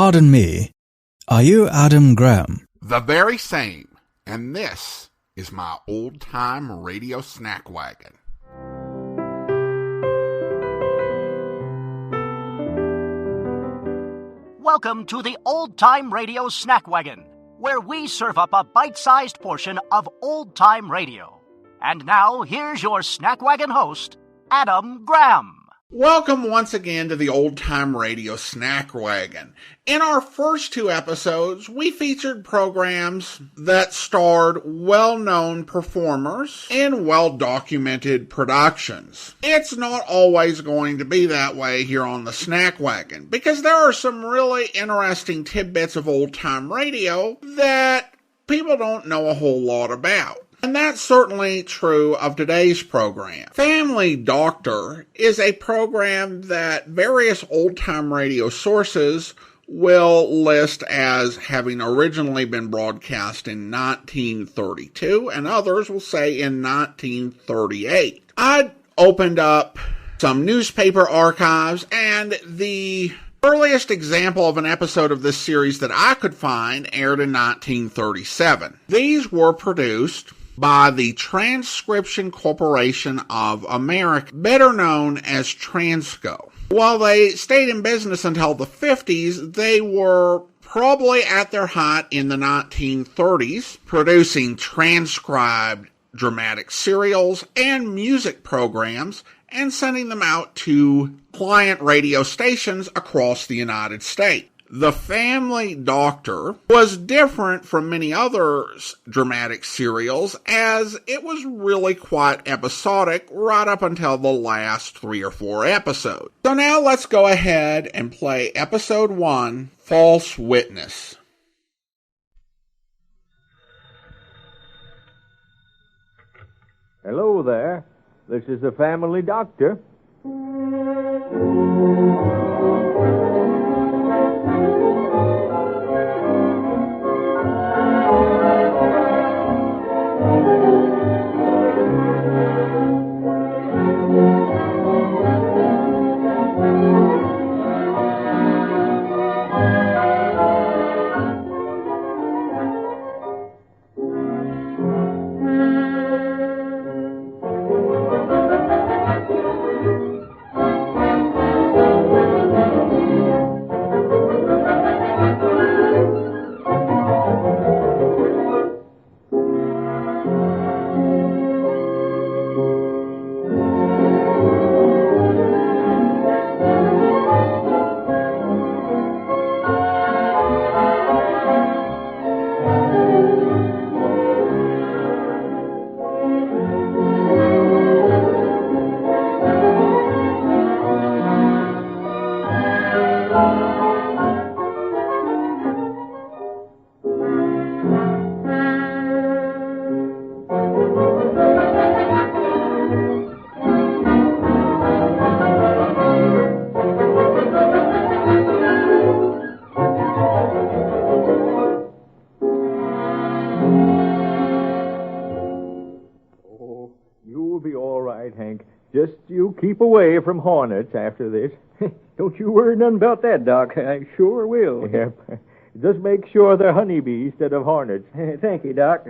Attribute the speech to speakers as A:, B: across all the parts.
A: Pardon me, are you Adam Graham?
B: The very same. And this is my old-time radio snack wagon.
C: Welcome to the Old-Time Radio Snack Wagon, where we serve up a bite-sized portion of old-time radio. And now, here's your Snack Wagon host, Adam Graham.
B: Welcome once again to the Old-Time Radio Snack Wagon. In our first two episodes, we featured programs that starred well-known performers in well-documented productions. It's not always going to be that way here on the Snack Wagon, because there are some really interesting tidbits of old-time radio that people don't know a whole lot about. And that's certainly true of today's program. Family Doctor is a program that various old-time radio sources will list as having originally been broadcast in 1932, and others will say in 1938. I opened up some newspaper archives, and the earliest example of an episode of this series that I could find aired in 1937. These were produced by the Transcription Corporation of America, better known as Transco. While they stayed in business until the 50s, they were probably at their height in the 1930s, producing transcribed dramatic serials and music programs and sending them out to client radio stations across the United States. The Family Doctor was different from many other dramatic serials, as it was really quite episodic right up until the last 3 or 4 episodes. So now let's go ahead and play episode 1, False Witness.
D: Hello there. This is the Family Doctor. Just you keep away from hornets after this.
E: Don't you worry none about that, Doc. I sure will.
D: Yep. Just make sure they're honeybees instead of hornets.
E: Thank you, Doc.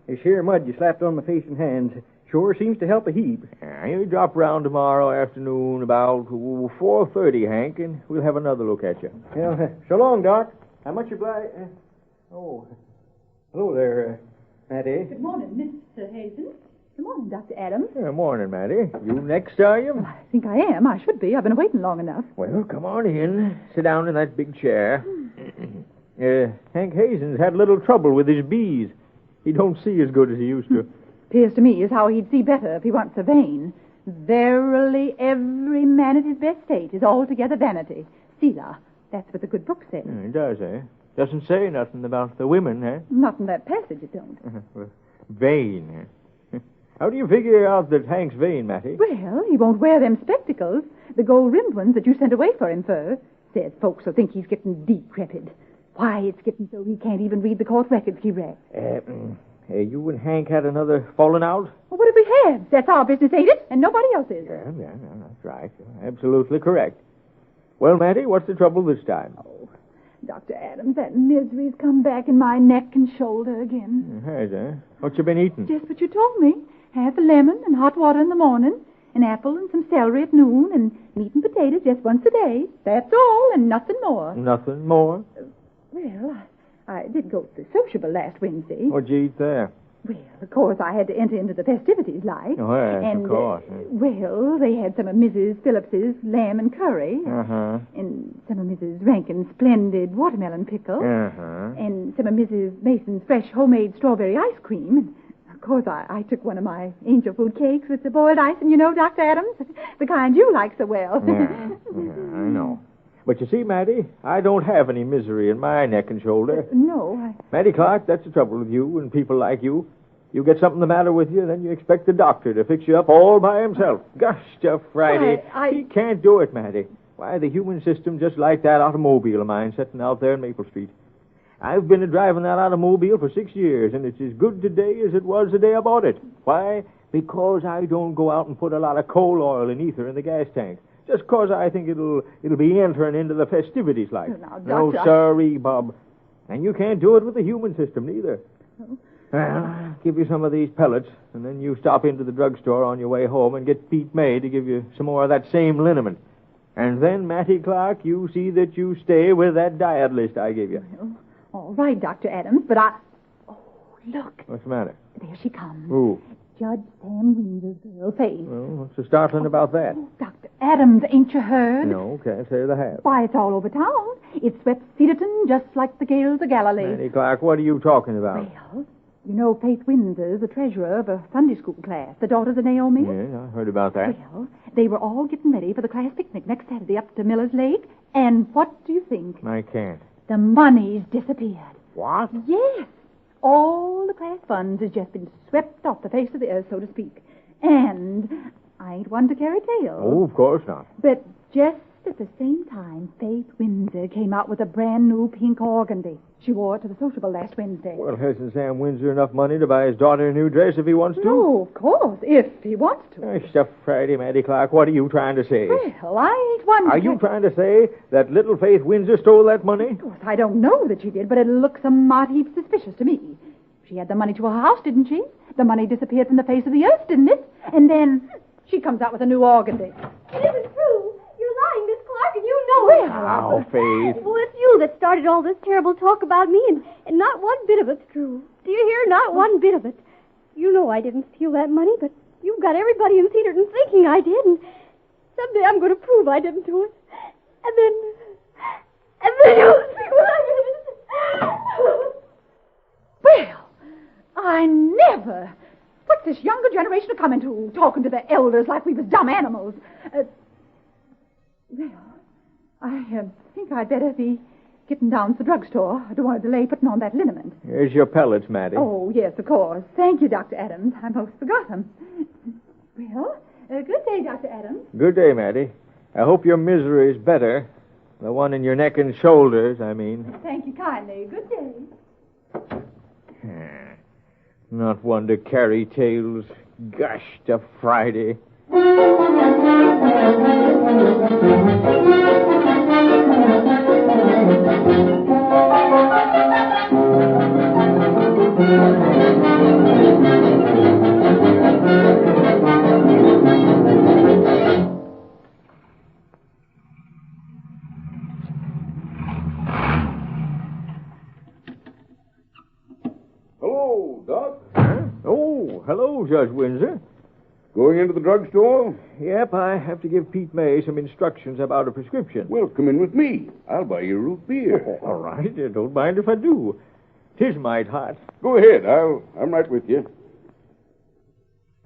E: This here mud you slapped on my face and hands sure seems to help a heap.
D: You drop round tomorrow afternoon about 4:30, Hank, and we'll have another look at you.
E: Well, so long, Doc. How much obliged? Hello there, Mattie.
F: Good morning, Mr. Hazen. Good morning, Dr. Adams.
D: Morning, Mattie. You next, are you?
F: Well, I think I am. I should be. I've been waiting long enough.
D: Well, come on in. Sit down in that big chair. Hank Hazen's had a little trouble with his bees. He don't see as good as he used to.
F: Appears to me as how he'd see better if he weren't so vain. Verily, every man at his best state is altogether vanity. Selah, that's what the good book says.
D: It does, eh? Doesn't say nothing about the women, eh?
F: Not in that passage, it don't.
D: Vain, eh? How do you figure out that Hank's vain, Mattie?
F: Well, he won't wear them spectacles, the gold-rimmed ones that you sent away for him, sir. Says folks will think he's getting decrepit. Why, it's getting so he can't even read the court records he read.
D: You and Hank had another falling out?
F: Well, what if we have? That's our business, ain't it? And nobody else's.
D: Yeah, that's right. Absolutely correct. Well, Mattie, what's the trouble this time?
F: Oh, Dr. Adams, that misery's come back in my neck and shoulder again.
D: It has, eh? What you been eating?
F: Just what you told me. Half a lemon and hot water in the morning, an apple and some celery at noon, and meat and potatoes just once a day. That's all, and nothing more.
D: Nothing more?
F: Well, I did go to the sociable last Wednesday.
D: What'd you eat there?
F: Well, of course, I had to enter into the festivities, like.
D: Oh, yes,
F: and,
D: of course.
F: Well, they had some of Mrs. Phillips's lamb and curry.
D: Uh-huh.
F: And some of Mrs. Rankin's splendid watermelon pickle.
D: Uh-huh.
F: And some of Mrs. Mason's fresh homemade strawberry ice cream. And, of course, I took one of my angel food cakes with the boiled ice, and you know, Dr. Adams, the kind you like so well.
D: Yeah, I know. But you see, Mattie, I don't have any misery in my neck and shoulder.
F: No,
D: Mattie Clark, that's the trouble with you and people like you. You get something the matter with you, then you expect the doctor to fix you up all by himself. Gosh, Jeff Friday. He can't do it, Mattie. Why, the human system just like that automobile of mine sitting out there in Maple Street. I've been driving that automobile for 6 years, and it's as good today as it was the day I bought it. Why? Because I don't go out and put a lot of coal oil and ether in the gas tank. Just 'cause I think it'll be entering into the festivities like.
F: Now,
D: No,
F: Doctor,
D: sorry, Bob. And you can't do it with the human system, neither. Well, I'll give you some of these pellets, and then you stop into the drugstore on your way home and get Pete May to give you some more of that same liniment. And then, Mattie Clark, you see that you stay with that diet list I gave you.
F: Well, all right, Dr. Adams, but Oh, look.
D: What's the matter?
F: There she comes.
D: Who?
F: Judge Sam Windsor's girl, Faith.
D: Well, what's so startling about that?
F: Oh, Dr. Adams, ain't you heard?
D: No, can't say that I have.
F: Why, it's all over town. It swept Cedarton just like the gales of Galilee.
D: Mattie Clark, what are you talking about?
F: Well, you know Faith Windsor's the treasurer of a Sunday school class, the daughters of Naomi.
D: Yes, I heard about that.
F: Well, they were all getting ready for the class picnic next Saturday up to Miller's Lake, and what do you think?
D: I can't.
F: The money's disappeared.
D: What?
F: Yes. All the class funds has just been swept off the face of the earth, so to speak. And I ain't one to carry tales.
D: Oh, of course not.
F: But just at the same time, Faith Windsor came out with a brand new pink organdy. She wore it to the sociable last Wednesday.
D: Well, hasn't Sam Windsor enough money to buy his daughter a new dress if he wants to?
F: No, of course, if he wants to.
D: Stuff Friday, Mattie Clark. What are you trying to say?
F: Well, I ain't one to...
D: Are you trying to say that little Faith Windsor stole that money?
F: Of course, I don't know that she did, but it looks a mighty suspicious to me. She had the money to her house, didn't she? The money disappeared from the face of the earth, didn't it? And then she comes out with a new organdy.
G: It isn't true. You're lying, Miss Clark, and you know it.
D: Now, Faith.
G: Well, it's you that started all this terrible talk about me, and not one bit of it's true. Do you hear? Not one bit of it. You know I didn't steal that money, but you've got everybody in Cedarton thinking I did, and someday I'm going to prove I didn't do it. And then you'll see what I did.
F: Well, I never... What's this younger generation coming to, talking to the elders like we was dumb animals? Well, I think I'd better be getting down to the drugstore. I don't want to delay putting on that liniment.
D: Here's your pellets, Mattie.
F: Oh, yes, of course. Thank you, Dr. Adams. I most forgot them. Well, good day, Dr. Adams.
D: Good day, Mattie. I hope your misery is better. The one in your neck and shoulders, I mean.
F: Thank you kindly. Good day.
D: Not one to carry tales. Gosh, to Friday.
H: Hello, Doc.
D: Oh, hello, Judge Windsor.
H: Going into the drugstore?
D: Yep, I have to give Pete May some instructions about a prescription.
H: Well, come in with me. I'll buy you root beer.
D: All right, don't mind if I do. 'Tis might hot.
H: Go ahead. I'm right with you.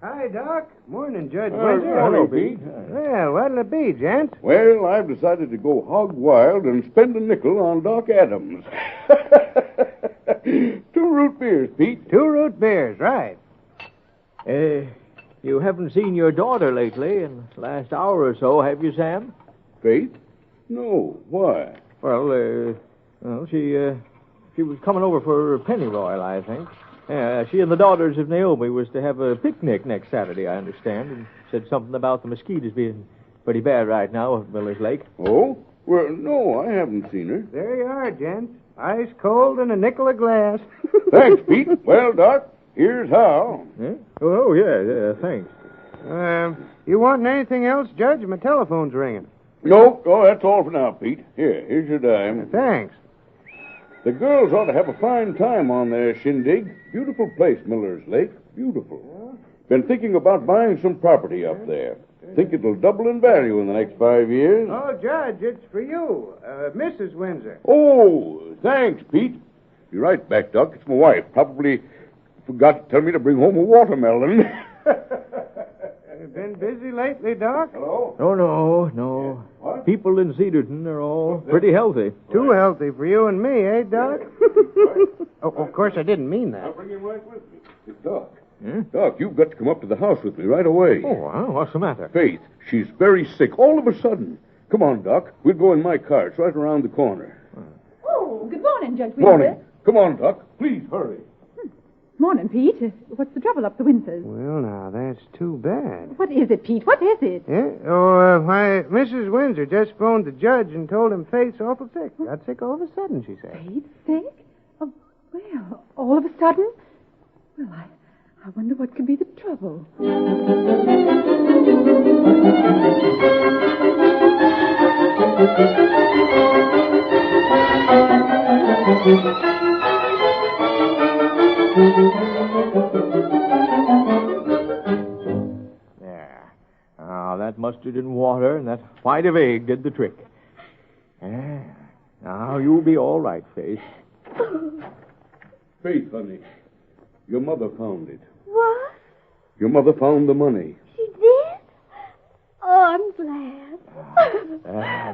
E: Hi, Doc. Morning, Judge
H: Windsor.
D: Hello,
H: Hello, Pete.
E: Well, what'll it be, gents?
H: Well, I've decided to go hog wild and spend a nickel on Doc Adams. 2 root beers, Pete.
E: 2 root beers, right.
D: You haven't seen your daughter lately in the last hour or so, have you, Sam?
H: Faith? No. Why?
D: Well, she was coming over for pennyroyal, I think. She and the daughters of Naomi was to have a picnic next Saturday, I understand, and said something about the mosquitoes being pretty bad right now at Miller's Lake.
H: Oh? Well, no, I haven't seen her.
E: There you are, gents. Ice cold and a nickel a glass.
H: Thanks, Pete. Well, Doc, here's how.
D: Yeah? Oh, yeah, thanks.
E: You wanting anything else, Judge? My telephone's ringing.
H: No, that's all for now, Pete. Here's your dime.
E: Thanks.
H: The girls ought to have a fine time on their shindig. Beautiful place, Miller's Lake. Beautiful. Been thinking about buying some property up there. Think it'll double in value in the next 5 years.
E: Oh, Judge, it's for you, Mrs. Windsor.
H: Oh, thanks, Pete. Be right back, Doc. It's my wife. Probably forgot to tell me to bring home a watermelon.
E: Been busy lately, Doc?
H: Hello?
D: No.
H: What?
D: People in Cedarton are all pretty healthy.
E: Too healthy for you and me, eh, Doc? Oh, of course, I didn't mean
H: I'll
E: that.
H: bring him right with me. It's Doc.
D: Hmm?
H: Doc, you've got to come up to the house with me right away.
D: Oh, well, what's the matter?
H: Faith, she's very sick all of a sudden. Come on, Doc. We'll go in my car. It's right around the corner.
F: Oh, good morning, Judge Windsor.
H: Morning. Come on, Doc. Please, hurry.
F: Morning, Pete. What's the trouble up the Windsors?
E: Well, now, that's too bad.
F: What is it, Pete? What is it?
E: Yeah? Oh, why, Mrs. Windsor just phoned the judge and told him Faith's awful sick. Got sick all of a sudden, she said.
F: Faith sick? Oh, well, all of a sudden? Well, I wonder what could be the trouble.
D: There. Now, that mustard and water and that white of egg did the trick. Yeah. Now, you'll be all right, Faith.
H: Faith, honey, your mother found it.
G: What?
H: Your mother found the money.
G: She did? Oh, I'm glad.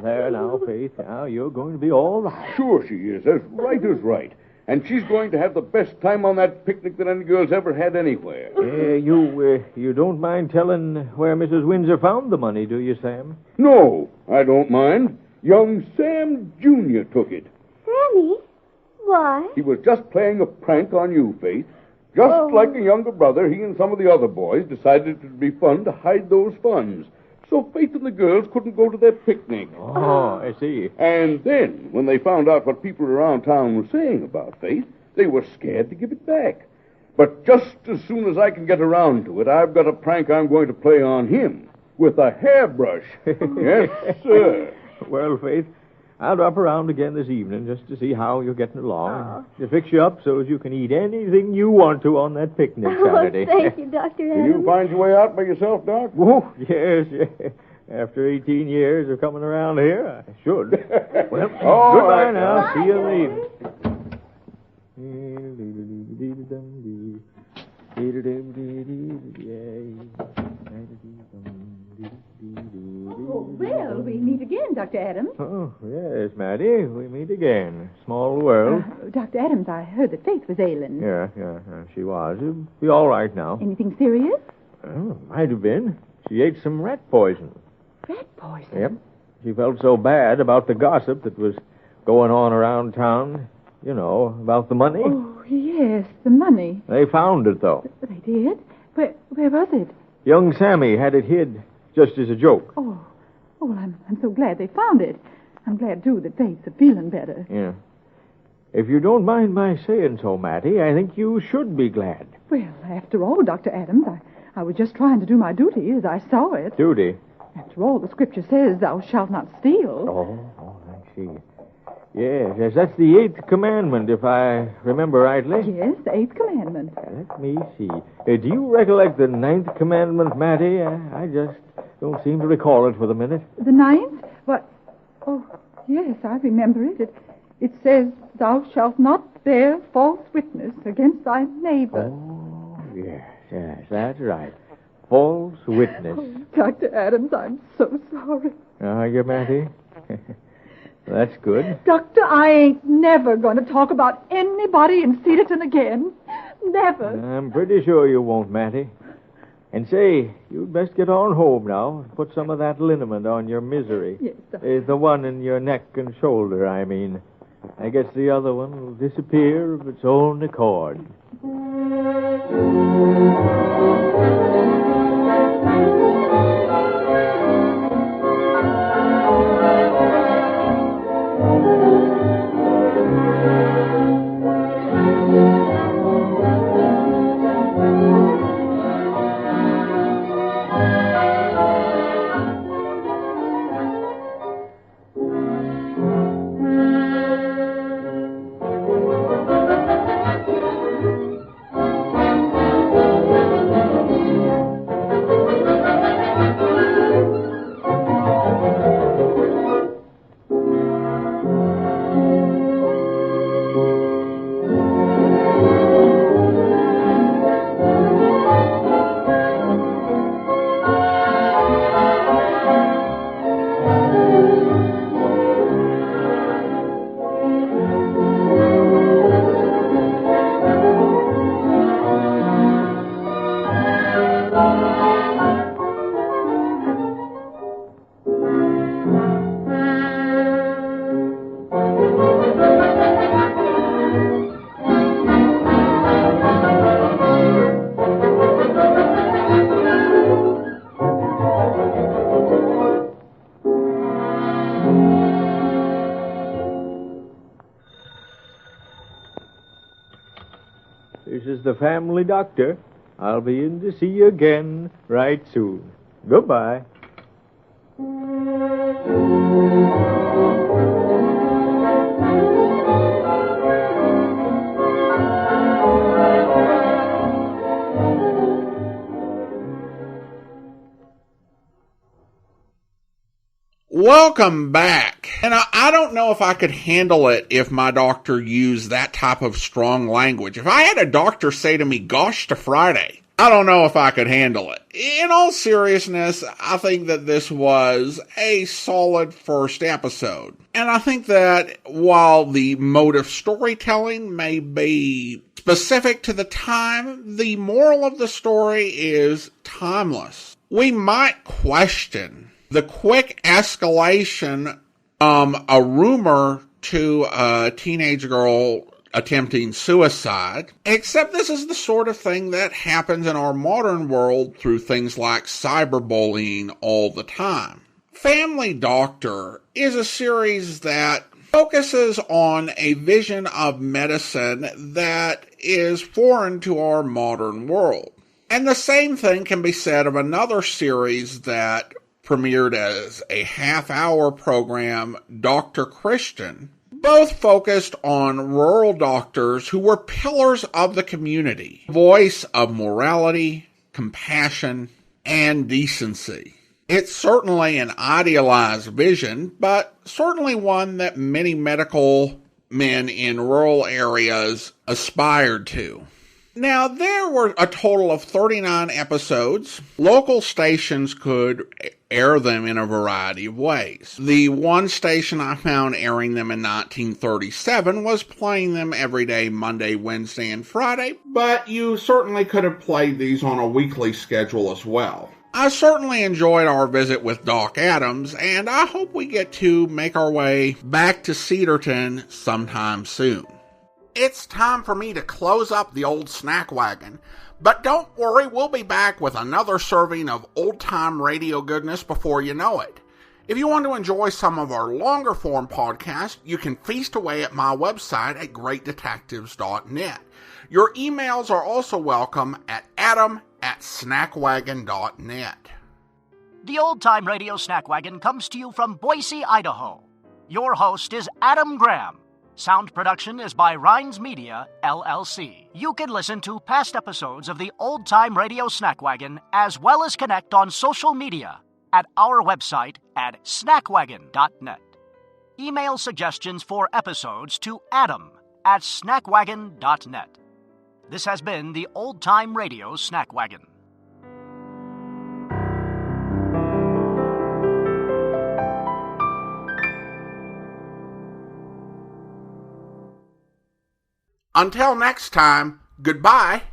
D: There now, Faith. Now, you're going to be all right.
H: Sure she is, as right as right. And she's going to have the best time on that picnic that any girl's ever had anywhere.
D: You don't mind telling where Mrs. Windsor found the money, do you, Sam?
H: No, I don't mind. Young Sam Jr. took it.
G: Sammy? Why?
H: He was just playing a prank on you, Faith. Just like a younger brother, he and some of the other boys decided it would be fun to hide those funds. So Faith and the girls couldn't go to their picnic.
D: Oh, I see.
H: And then, when they found out what people around town were saying about Faith, they were scared to give it back. But just as soon as I can get around to it, I've got a prank I'm going to play on him with a hairbrush. Yes, sir.
D: Well, Faith, I'll drop around again this evening just to see how you're getting along. To fix you up so as you can eat anything you want to on that picnic Saturday.
G: Oh, thank you, Dr.
H: Can
G: Adams.
H: you find your way out by yourself, Doc?
D: Oh, yes. After 18 years of coming around here, I should. Well,
H: All
D: goodbye
H: right.
D: now. See you in the evening.
F: Oh, well, we meet again, Dr. Adams.
D: Oh, yes, Maddie. We meet again. Small world.
F: Dr. Adams, I heard that Faith was ailing.
D: Yeah, she was. She'll be all right now.
F: Anything serious?
D: Oh, might have been. She ate some rat poison.
F: Rat poison?
D: Yep. She felt so bad about the gossip that was going on around town. You know, about the money.
F: Oh, yes, the money.
D: They found it, though.
F: They did? Where was it?
D: Young Sammy had it hid just as a joke.
F: Oh, well, I'm so glad they found it. I'm glad, too, that Faith's feeling better.
D: Yeah. If you don't mind my saying so, Mattie, I think you should be glad.
F: Well, after all, Dr. Adams, I was just trying to do my duty as I saw it.
D: Duty?
F: After all, the scripture says, thou shalt not steal.
D: Oh, I see. Yes, that's the 8th commandment, if I remember rightly.
F: Yes, the 8th commandment.
D: Let me see. Do you recollect the 9th commandment, Mattie? I just don't seem to recall it for the minute.
F: The 9th? What? Oh, yes, I remember it. It says, thou shalt not bear false witness against thy neighbor.
D: Oh, yes, that's right. False witness.
F: Oh, Dr. Adams, I'm so sorry.
D: Are you, Mattie? That's good.
F: Doctor, I ain't never going to talk about anybody in Cedarton again. Never.
D: I'm pretty sure you won't, Mattie. And say, you'd best get on home now. Put some of that liniment on your misery.
F: Yes, sir.
D: The one in your neck and shoulder, I mean. I guess the other one will disappear of its own accord. This is the family doctor. I'll be in to see you again right soon. Goodbye.
B: Welcome back. And I don't know if I could handle it if my doctor used that type of strong language. If I had a doctor say to me, "Gosh to Friday," I don't know if I could handle it. In all seriousness, I think that this was a solid first episode. And I think that while the mode of storytelling may be specific to the time, the moral of the story is timeless. We might question the quick escalation, a rumor to a teenage girl attempting suicide, except this is the sort of thing that happens in our modern world through things like cyberbullying all the time. Family Doctor is a series that focuses on a vision of medicine that is foreign to our modern world. And the same thing can be said of another series that premiered as a half-hour program, Dr. Christian, both focused on rural doctors who were pillars of the community, voice of morality, compassion, and decency. It's certainly an idealized vision, but certainly one that many medical men in rural areas aspired to. Now, there were a total of 39 episodes. Local stations could air them in a variety of ways. The one station I found airing them in 1937 was playing them every day, Monday, Wednesday, and Friday, but you certainly could have played these on a weekly schedule as well. I certainly enjoyed our visit with Doc Adams, and I hope we get to make our way back to Cedarton sometime soon. It's time for me to close up the old snack wagon, but don't worry, we'll be back with another serving of old-time radio goodness before you know it. If you want to enjoy some of our longer-form podcasts, you can feast away at my website at greatdetectives.net. Your emails are also welcome at adam@snackwagon.net.
C: The Old Time Radio Snack Wagon comes to you from Boise, Idaho. Your host is Adam Graham. Sound production is by Rhines Media, LLC. You can listen to past episodes of the Old Time Radio Snack Wagon as well as connect on social media at our website at snackwagon.net. Email suggestions for episodes to adam@snackwagon.net. This has been the Old Time Radio Snack Wagon.
B: Until next time, goodbye.